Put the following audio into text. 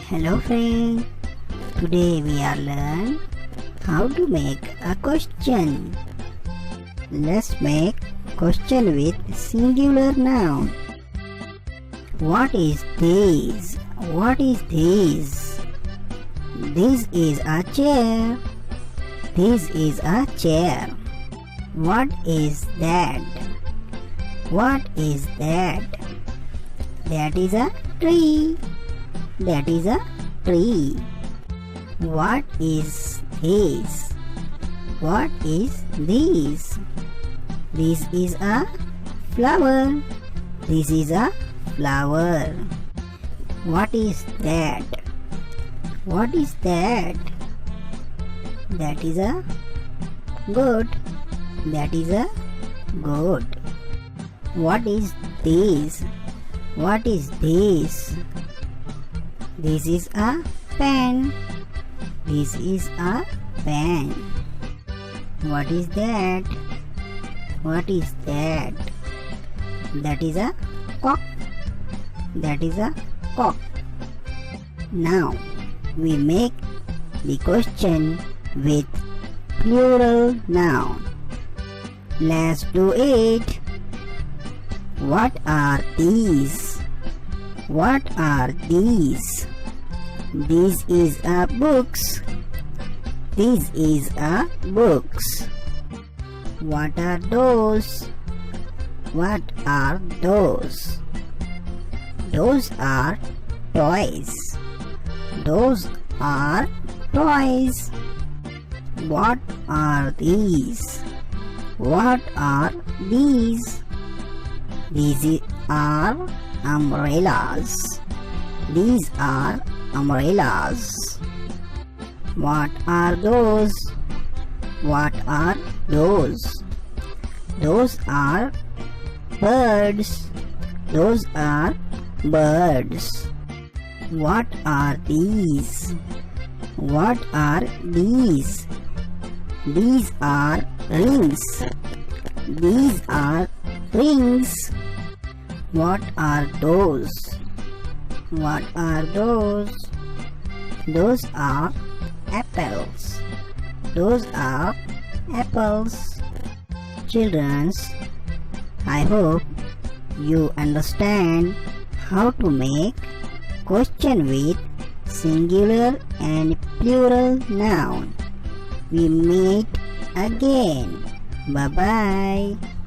Hello friend, today we are learn how to make a question. Let's make question with singular noun. What is this? What is this? This is a chair. This is a chair. What is that? What is that? That is a tree. That is a tree. What is this? What is this? This is a flower. This is a flower. What is that? What is that? That is a goat. That is a goat. What is this? What is this? This is a pen. This is a pen. What is that? What is that? That is a cock. That is a cock. Now we make the question with plural noun. Let's do it. What are these? What are these? This is a books. This is a books. What are those? What are those? Those are toys. Those are toys. What are these? What are these? These are umbrellas. These are umbrellas. What are those? What are those? Those are birds. Those are birds. What are these? What are these? These are rings. These are rings. What are those? What are those? Those are apples. Those are apples. Children, I hope you understand how to make question with singular and plural noun. We meet again. Bye bye.